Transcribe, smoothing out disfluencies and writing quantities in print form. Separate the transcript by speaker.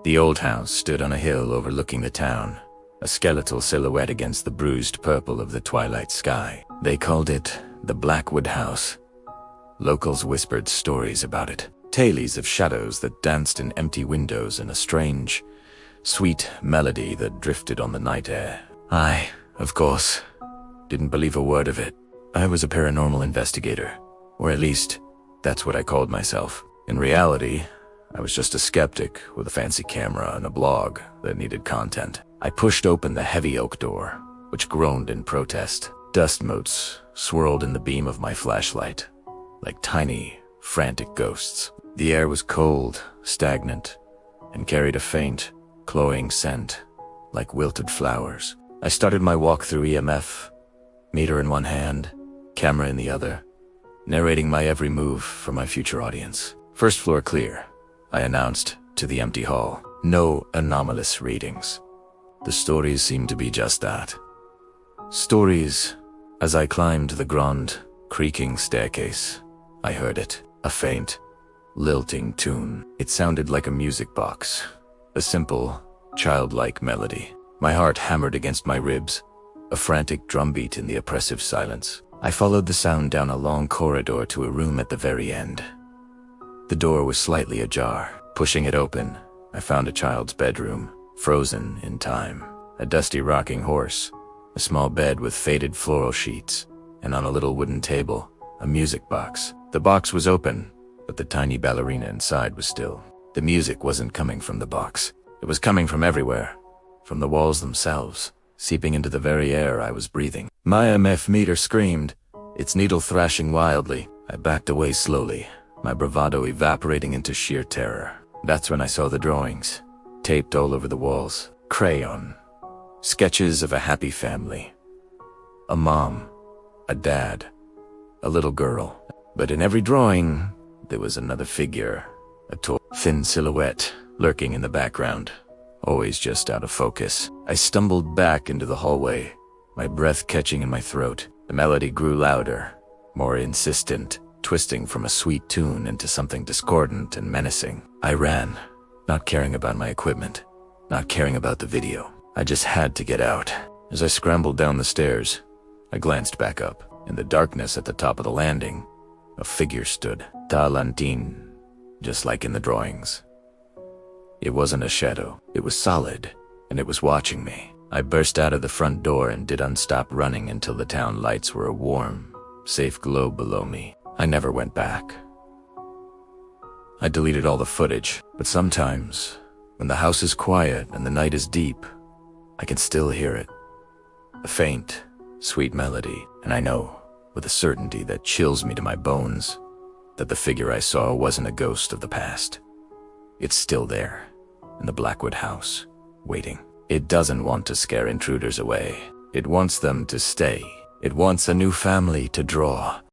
Speaker 1: The old house stood on a hill overlooking the town, a skeletal silhouette against the bruised purple of the twilight sky. They called it the Blackwood House. Locals whispered stories about it, tales of shadows that danced in empty windows and a strange, sweet melody that drifted on the night air. I, of course, didn't believe a word of it. I was a paranormal investigator, or at least, that's what I called myself. In reality, I was just a skeptic with a fancy camera and a blog that needed content. I pushed open the heavy oak door, which groaned in protest. Dust motes swirled in the beam of my flashlight, like tiny, frantic ghosts. The air was cold, stagnant, and carried a faint, cloying scent, like wilted flowers. I started my walk through EMF, meter in one hand, camera in the other, narrating my every move for my future audience. First floor clear, I announced to the empty hall. No anomalous readings. The stories seemed to be just that. Stories. As I climbed the grand, creaking staircase, I heard it, a faint, lilting tune. It sounded like a music box, a simple, childlike melody. My heart hammered against my ribs, a frantic drumbeat in the oppressive silence. I followed the sound down a long corridor to a room at the very end. The door was slightly ajar. Pushing it open, I found a child's bedroom, frozen in time. A dusty rocking horse, a small bed with faded floral sheets, and on a little wooden table, a music box. The box was open, but the tiny ballerina inside was still. The music wasn't coming from the box. It was coming from everywhere, from the walls themselves, seeping into the very air I was breathing. My EMF meter screamed, its needle thrashing wildly. I backed away slowly, my bravado evaporating into sheer terror. That's when I saw the drawings, taped all over the walls. Crayon. Sketches of a happy family. A mom, a dad, a little girl. But in every drawing, there was another figure, a tall, thin silhouette, lurking in the background, always just out of focus. I stumbled back into the hallway, my breath catching in my throat. The melody grew louder, more insistent, twisting from a sweet tune into something discordant and menacing. I ran, not caring about my equipment, not caring about the video. I just had to get out. As I scrambled down the stairs, I glanced back up. In the darkness at the top of the landing, a figure stood, talantin, just like in the drawings. It wasn't a shadow. It was solid, and it was watching me. I burst out of the front door and didn't stop running until the town lights were a warm, safe glow below me. I never went back. I deleted all the footage, but sometimes, when the house is quiet and the night is deep, I can still hear it. A faint, sweet melody, and I know, with a certainty that chills me to my bones, that the figure I saw wasn't a ghost of the past. It's still there, in the Blackwood house, waiting. It doesn't want to scare intruders away. It wants them to stay. It wants a new family to draw.